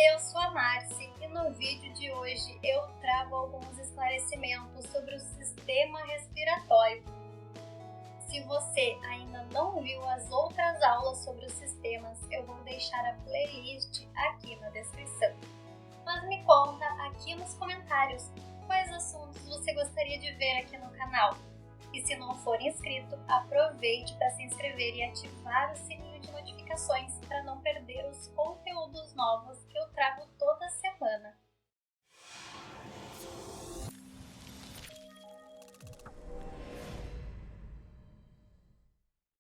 Eu sou a Marci e no vídeo de hoje eu trago alguns esclarecimentos sobre o sistema respiratório. Se você ainda não viu as outras aulas sobre os sistemas, eu vou deixar a playlist aqui na descrição. Mas me conta aqui nos comentários quais assuntos você gostaria de ver aqui no canal. E se não for inscrito, aproveite para se inscrever e ativar o sininho de notificações para não perder os conteúdos novos que eu trago toda semana.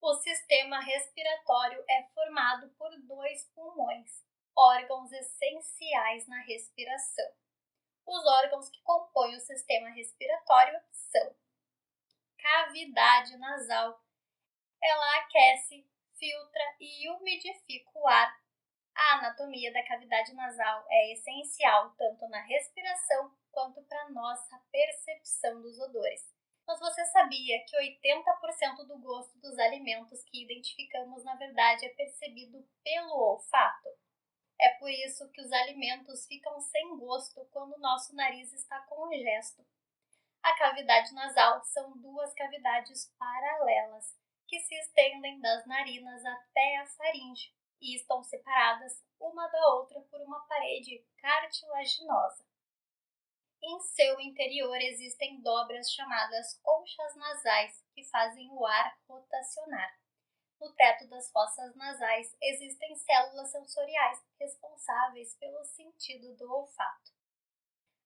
O sistema respiratório é formado por dois pulmões, órgãos essenciais na respiração. Os órgãos que compõem o sistema respiratório são cavidade nasal. Ela aquece, filtra e umidifica o ar. A anatomia da cavidade nasal é essencial tanto na respiração quanto para nossa percepção dos odores. Mas você sabia que 80% do gosto dos alimentos que identificamos na verdade é percebido pelo olfato? É por isso que os alimentos ficam sem gosto quando o nosso nariz está congesto. A cavidade nasal são duas cavidades paralelas que se estendem das narinas até a faringe e estão separadas uma da outra por uma parede cartilaginosa. Em seu interior existem dobras chamadas conchas nasais que fazem o ar rotacionar. No teto das fossas nasais existem células sensoriais responsáveis pelo sentido do olfato.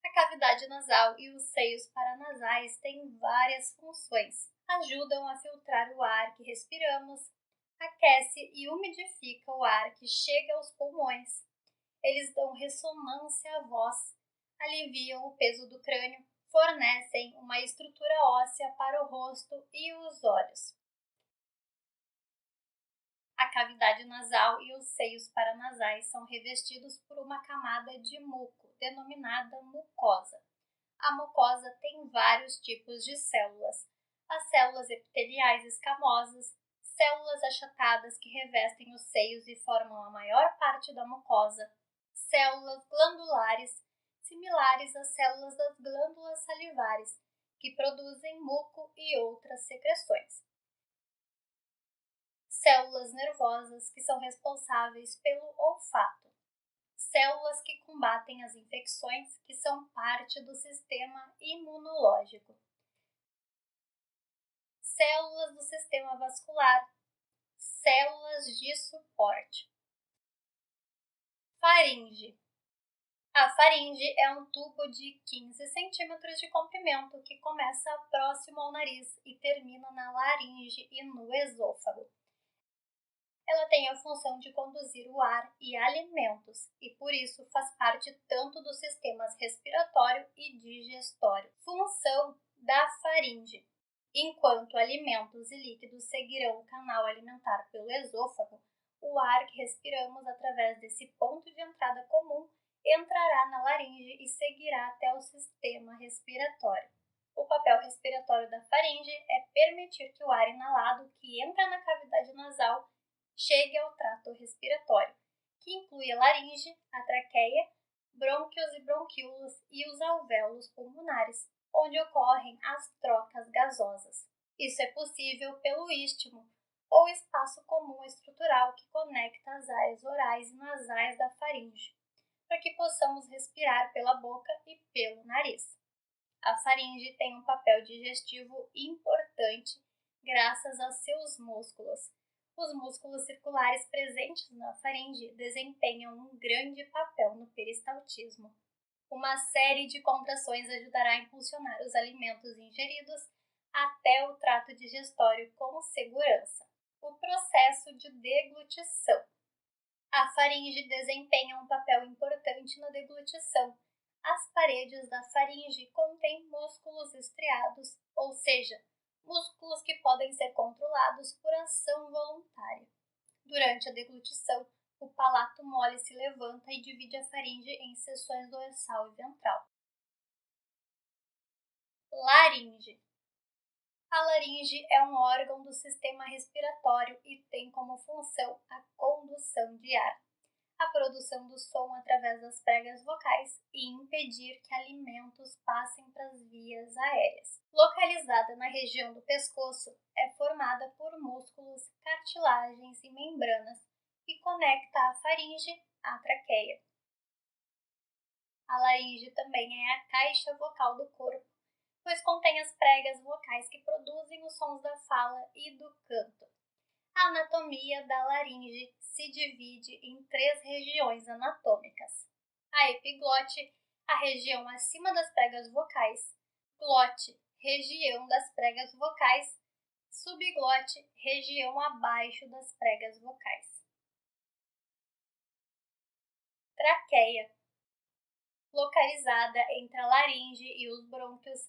A cavidade nasal e os seios paranasais têm várias funções. Ajudam a filtrar o ar que respiramos, aquece e umidifica o ar que chega aos pulmões. Eles dão ressonância à voz, aliviam o peso do crânio, fornecem uma estrutura óssea para o rosto e os olhos. A cavidade nasal e os seios paranasais são revestidos por uma camada de muco, denominada mucosa. A mucosa tem vários tipos de células. As células epiteliais escamosas, células achatadas que revestem os seios e formam a maior parte da mucosa, células glandulares, similares às células das glândulas salivares, que produzem muco e outras secreções. Células nervosas, que são responsáveis pelo olfato. Células que combatem as infecções, que são parte do sistema imunológico. Células do sistema vascular. Células de suporte. Faringe. A faringe é um tubo de 15 centímetros de comprimento que começa próximo ao nariz e termina na laringe e no esôfago. Ela tem a função de conduzir o ar e alimentos e, por isso, faz parte tanto dos sistemas respiratório e digestório. Função da faringe. Enquanto alimentos e líquidos seguirão o canal alimentar pelo esôfago, o ar que respiramos através desse ponto de entrada comum entrará na laringe e seguirá até o sistema respiratório. O papel respiratório da faringe é permitir que o ar inalado que entra na cavidade nasal chegue ao trato respiratório, que inclui a laringe, a traqueia, brônquios e bronquíolos e os alvéolos pulmonares, onde ocorrem as trocas gasosas. Isso é possível pelo istmo, ou espaço comum estrutural que conecta as áreas orais e nasais da faringe, para que possamos respirar pela boca e pelo nariz. A faringe tem um papel digestivo importante graças aos seus músculos. Os músculos circulares presentes na faringe desempenham um grande papel no peristaltismo. Uma série de contrações ajudará a impulsionar os alimentos ingeridos até o trato digestório com segurança. O processo de deglutição. A faringe desempenha um papel importante na deglutição. As paredes da faringe contêm músculos estriados, ou seja, músculos que podem ser controlados por ação voluntária. Durante a deglutição, o palato mole se levanta e divide a faringe em seções dorsal e ventral. Laringe. A laringe é um órgão do sistema respiratório e tem como função a condução de ar. a produção do som através das pregas vocais e impedir que alimentos passem para as vias aéreas. Localizada na região do pescoço, é formada por músculos, cartilagens e membranas que conecta a faringe à traqueia. A laringe também é a caixa vocal do corpo, pois contém as pregas vocais que produzem os sons da fala e do canto. A anatomia da laringe se divide em 3 regiões anatômicas: a epiglote, a região acima das pregas vocais; glote, região das pregas vocais; subglote, região abaixo das pregas vocais. Traqueia, localizada entre a laringe e os brônquios,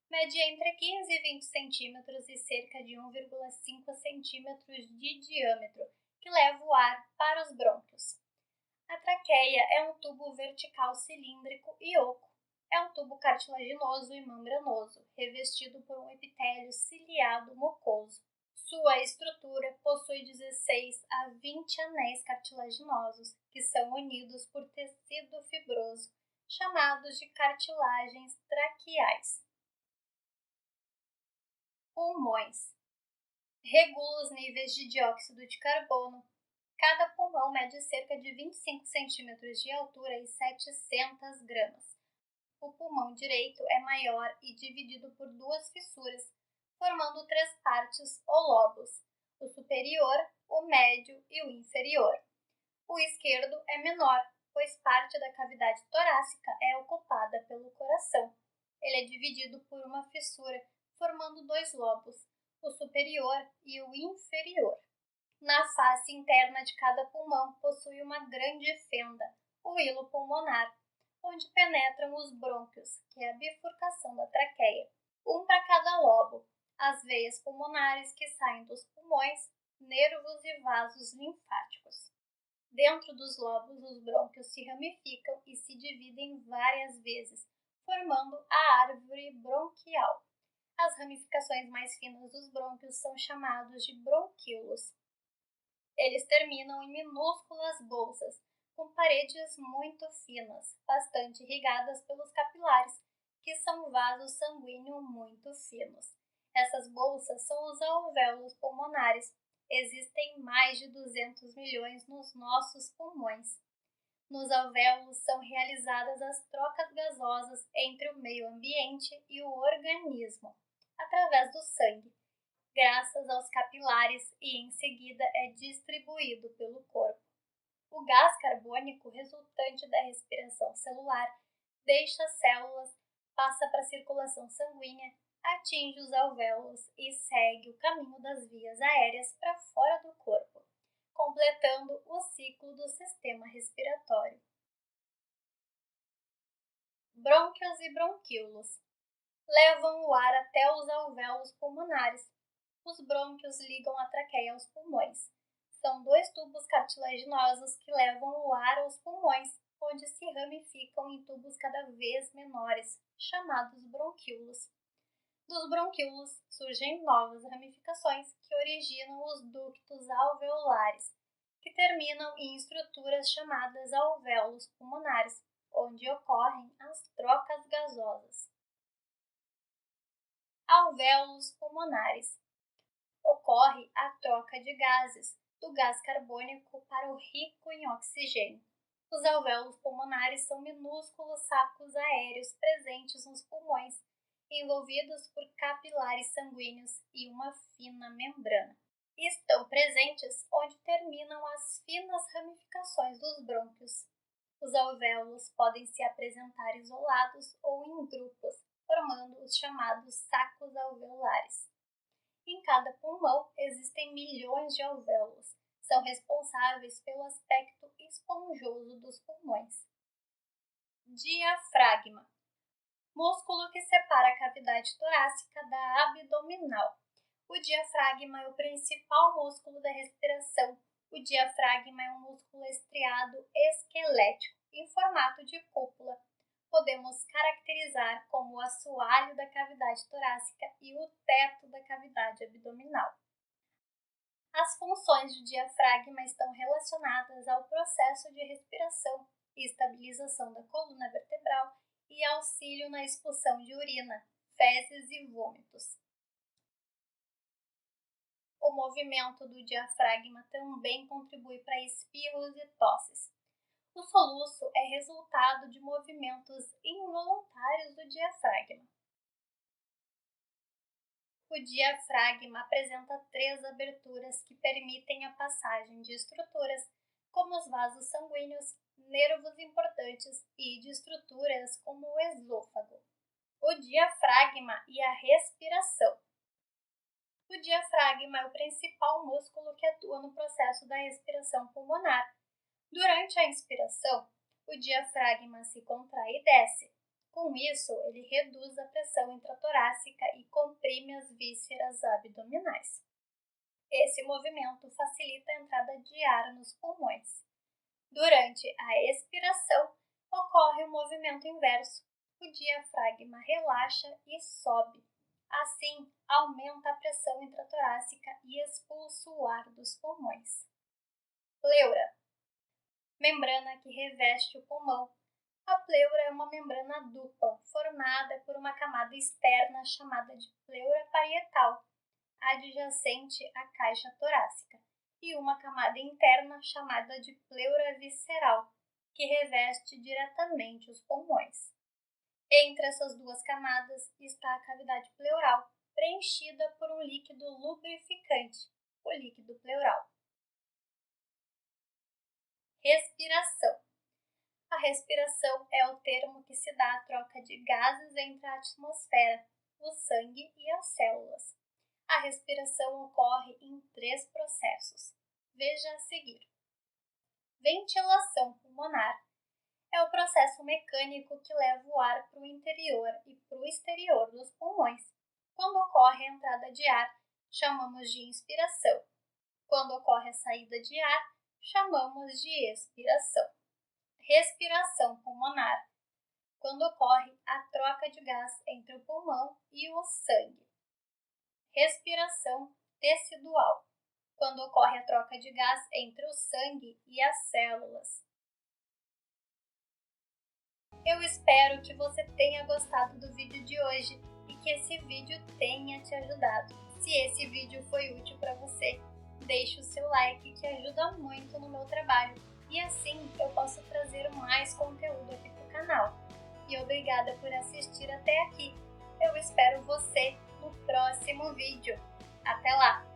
mede entre 15 e 20 centímetros e cerca de 1,5 centímetros de diâmetro, que leva o ar para os brônquios. A traqueia é um tubo vertical cilíndrico e oco. É um tubo cartilaginoso e membranoso, revestido por um epitélio ciliado mucoso. Sua estrutura possui 16 a 20 anéis cartilaginosos, que são unidos por tecido fibroso, chamados de cartilagens traqueais. Pulmões. Regula os níveis de dióxido de carbono. Cada pulmão mede cerca de 25 centímetros de altura e 700 gramas. O pulmão direito é maior e dividido por 2 fissuras, formando 3 partes ou lobos: o superior, o médio e o inferior. O esquerdo é menor, pois parte da cavidade torácica é ocupada pelo coração. Ele é dividido por uma fissura, formando 2 lobos, o superior e o inferior. Na face interna de cada pulmão possui uma grande fenda, o hilo pulmonar, onde penetram os brônquios, que é a bifurcação da traqueia, um para cada lobo, as veias pulmonares que saem dos pulmões, nervos e vasos linfáticos. Dentro dos lobos, os brônquios se ramificam e se dividem várias vezes, formando a árvore bronquial. As ramificações mais finas dos brônquios são chamados de bronquíolos. Eles terminam em minúsculas bolsas, com paredes muito finas, bastante irrigadas pelos capilares, que são vasos sanguíneos muito finos. Essas bolsas são os alvéolos pulmonares. Existem mais de 200 milhões nos nossos pulmões. Nos alvéolos são realizadas as trocas gasosas entre o meio ambiente e o organismo, através do sangue, graças aos capilares, e em seguida é distribuído pelo corpo. O gás carbônico resultante da respiração celular deixa as células, passa para a circulação sanguínea, atinge os alvéolos e segue o caminho das vias aéreas para fora do corpo, completando o ciclo do sistema respiratório. Brônquios e bronquíolos levam o ar até os alvéolos pulmonares. Os brônquios ligam a traqueia aos pulmões. São 2 tubos cartilaginosos que levam o ar aos pulmões, onde se ramificam em tubos cada vez menores, chamados bronquíolos. Dos bronquíolos surgem novas ramificações que originam os ductos alveolares, que terminam em estruturas chamadas alvéolos pulmonares, onde ocorrem as trocas gasosas. Alvéolos pulmonares. Ocorre a troca de gases, do gás carbônico para o rico em oxigênio. Os alvéolos pulmonares são minúsculos sacos aéreos presentes nos pulmões, envolvidos por capilares sanguíneos e uma fina membrana. Estão presentes onde terminam as finas ramificações dos brônquios. Os alvéolos podem se apresentar isolados ou em grupos, formando os chamados sacos alveolares. Em cada pulmão existem milhões de alvéolos. São responsáveis pelo aspecto esponjoso dos pulmões. Diafragma. Músculo que separa a cavidade torácica da abdominal. O diafragma é o principal músculo da respiração. O diafragma é um músculo estriado esquelético, em formato de cúpula. Podemos caracterizar como o assoalho da cavidade torácica e o teto da cavidade abdominal. As funções do diafragma estão relacionadas ao processo de respiração, estabilização da coluna vertebral e auxílio na expulsão de urina, fezes e vômitos. O movimento do diafragma também contribui para espirros e tosses. O soluço é resultado de movimentos involuntários do diafragma. O diafragma apresenta 3 aberturas que permitem a passagem de estruturas, como os vasos sanguíneos, nervos importantes e de estruturas como o esôfago. O diafragma e a respiração. O diafragma é o principal músculo que atua no processo da respiração pulmonar. Durante a inspiração, o diafragma se contrai e desce. Com isso, ele reduz a pressão intratorácica e comprime as vísceras abdominais. Esse movimento facilita a entrada de ar nos pulmões. Durante a expiração, ocorre o movimento inverso. O diafragma relaxa e sobe. Assim, aumenta a pressão intratorácica e expulsa o ar dos pulmões. Pleura. Membrana que reveste o pulmão. A pleura é uma membrana dupla, formada por uma camada externa chamada de pleura parietal, adjacente à caixa torácica, e uma camada interna chamada de pleura visceral, que reveste diretamente os pulmões. Entre essas 2 camadas está a cavidade pleural, preenchida por um líquido lubrificante, o líquido pleural. Respiração. A respiração é o termo que se dá à troca de gases entre a atmosfera, o sangue e as células. A respiração ocorre em 3 processos. Veja a seguir. Ventilação pulmonar é o processo mecânico que leva o ar para o interior e para o exterior dos pulmões. Quando ocorre a entrada de ar, chamamos de inspiração. Quando ocorre a saída de ar, chamamos de expiração. Respiração pulmonar, quando ocorre a troca de gás entre o pulmão e o sangue. Respiração tecidual, quando ocorre a troca de gás entre o sangue e as células. Eu espero que você tenha gostado do vídeo de hoje e que esse vídeo tenha te ajudado. Se esse vídeo foi útil para você, deixe o seu like que ajuda muito no meu trabalho e assim eu posso trazer mais conteúdo aqui para o canal. E obrigada por assistir até aqui. Eu espero você no próximo vídeo. Até lá!